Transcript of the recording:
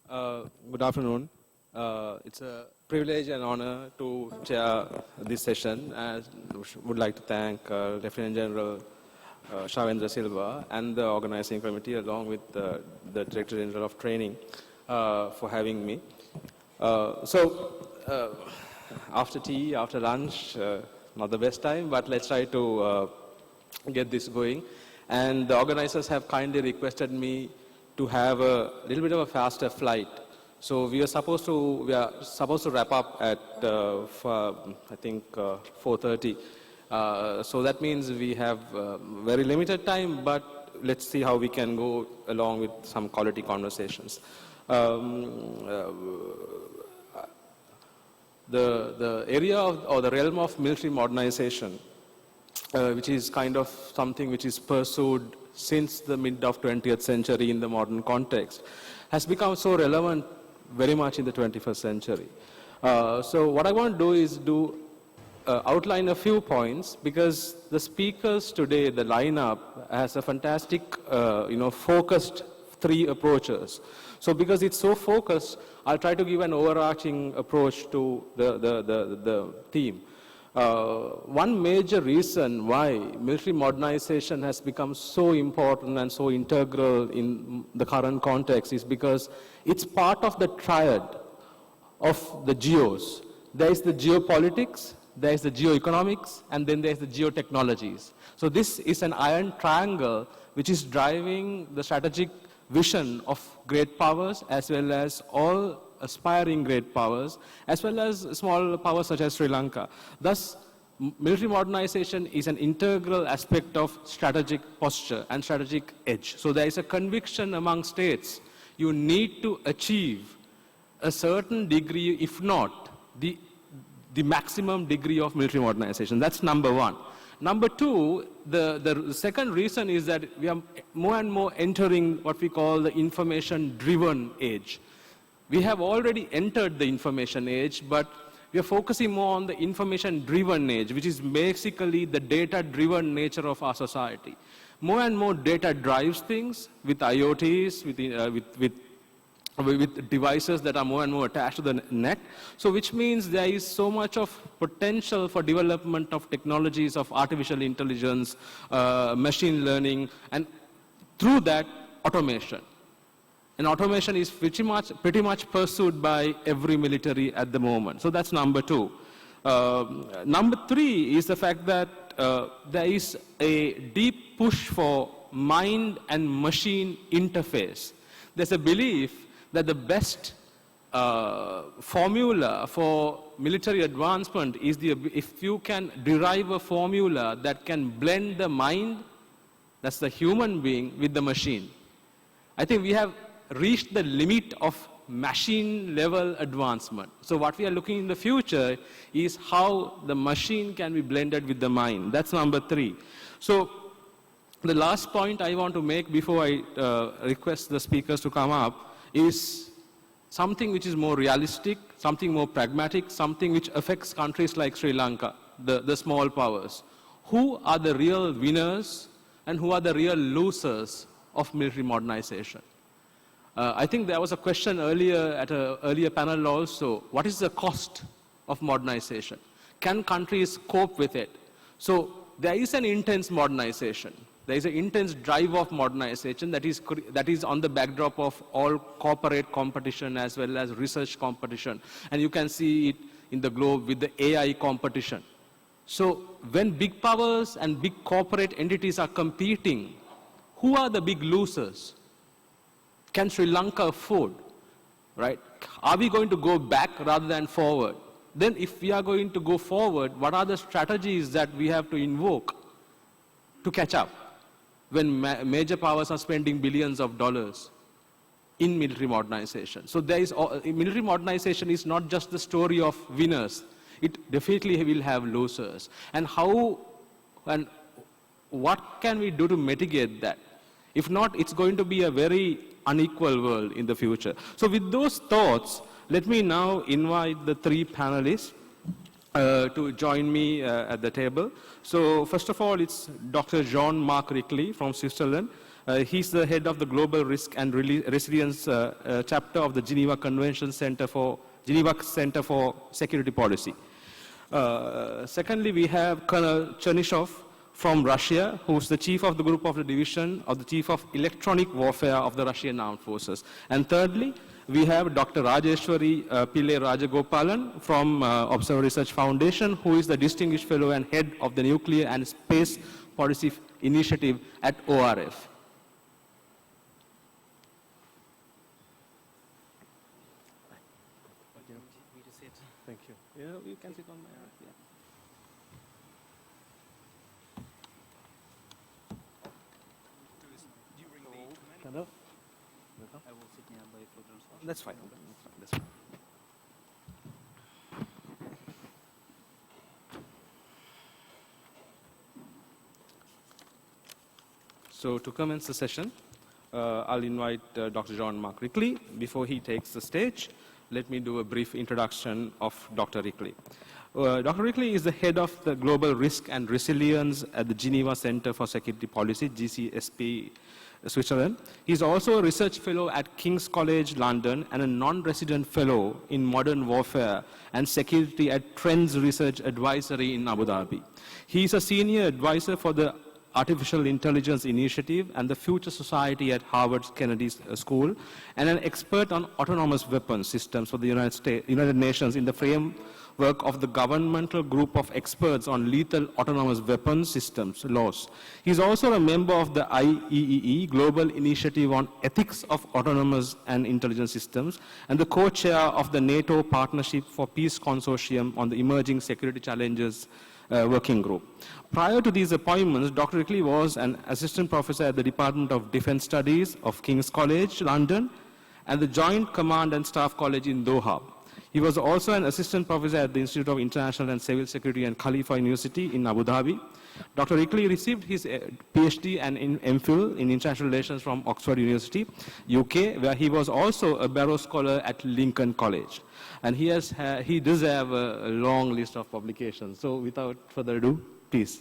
Good afternoon. It's a privilege and honor to chair this session. I would like to thank Lieutenant General Shavendra Silva and the organizing committee along with the Director General of Training for having me. After tea, after lunch, not the best time, but let's try to get this going. And the organizers have kindly requested me to have a little bit of a faster flight. So we are supposed to wrap up at I think 4:30. So that means we have very limited time, but let's see how we can go along with some quality conversations. The area or the realm of military modernization, which is kind of something which is pursued since the mid of 20th century in the modern context, has become so relevant very much in the 21st century. So what I want to do is outline a few points, because the speakers today, the lineup, has a fantastic, focused three approaches. So because it's so focused, I'll try to give an overarching approach to the theme. One major reason why military modernization has become so important and so integral in the current context is because it's part of the triad of the geos. There is the geopolitics, there is the geoeconomics, and then there is the geotechnologies. So this is an iron triangle which is driving the strategic vision of great powers as well as all aspiring great powers, as well as small powers such as Sri Lanka. Thus, military modernization is an integral aspect of strategic posture and strategic edge. So there is a conviction among states, you need to achieve a certain degree, if not the maximum degree of military modernization. That's number one. Number two, the second reason is that we are more and more entering what we call the information-driven age. We have already entered the information age, but we are focusing more on the information-driven age, which is basically the data-driven nature of our society. More and more data drives things with IoTs, with devices that are more and more attached to the net. So which means there is so much of potential for development of technologies of artificial intelligence, machine learning, and through that, automation. And automation is pretty much pursued by every military at the moment. So that's number two. Number three is the fact that there is a deep push for mind and machine interface. There's a belief that the best formula for military advancement is if you can derive a formula that can blend the mind, that's the human being, with the machine. I think we have reached the limit of machine level advancement. So what we are looking in the future is how the machine can be blended with the mind. That's number three. So the last point I want to make before I request the speakers to come up is something which is more realistic, something more pragmatic, something which affects countries like Sri Lanka, the small powers. Who are the real winners and who are the real losers of military modernization? I think there was a question earlier at an earlier panel also. What is the cost of modernization? Can countries cope with it? So there is an intense modernization. There is an intense drive of modernization that is on the backdrop of all corporate competition as well as research competition. And you can see it in the globe with the AI competition. So when big powers and big corporate entities are competing, who are the big losers? Can Sri Lanka afford, right? Are we going to go back rather than forward? Then if we are going to go forward, what are the strategies that we have to invoke to catch up when major powers are spending billions of dollars in military modernization? So military modernization is not just the story of winners. It definitely will have losers. And what can we do to mitigate that? If not, it's going to be a very unequal world in the future. So with those thoughts, let me now invite the three panelists to join me at the table. So first of all, it's Dr. Jean-Marc Rickley from Switzerland. He's the head of the Global Risk and Resilience chapter of the Geneva Center for Security Policy. Secondly, we have Colonel Chernyshov from Russia, who's the chief of the group of the division of the chief of electronic warfare of the Russian armed forces. And thirdly, we have Dr. Rajeshwari Pillai Rajagopalan from Observer Research Foundation, who is the distinguished fellow and head of the Nuclear and Space Policy Initiative at ORF. Thank you. Yeah, you can sit on my lap. Yeah. Hello? I will sit nearby for translation. That's fine. That's fine. So to commence the session, I'll invite Dr. John Mark Rickley. Before he takes the stage, let me do a brief introduction of Dr. Rickley. Dr. Rickley is the head of the Global Risk and Resilience at the Geneva Center for Security Policy, GCSP, Switzerland. He's also a research fellow at King's College, London, and a non-resident fellow in modern warfare and security at Trends Research Advisory in Abu Dhabi. He's a senior advisor for the Artificial Intelligence Initiative and the Future Society at Harvard Kennedy School, and an expert on autonomous weapons systems for the United Nations in the framework of the governmental group of experts on lethal autonomous weapons systems laws. He's also a member of the IEEE Global Initiative on Ethics of Autonomous and Intelligence Systems, and the co-chair of the NATO Partnership for Peace Consortium on the Emerging Security Challenges Working Group. Prior to these appointments, Dr. Rickley was an assistant professor at the Department of Defense Studies of King's College, London, and the Joint Command and Staff College in Doha. He was also an assistant professor at the Institute of International and Civil Security and Khalifa University in Abu Dhabi. Dr. Rickley received his PhD and MPhil in International Relations from Oxford University, UK, where he was also a Barrow Scholar at Lincoln College. And he does have a long list of publications. So without further ado, please.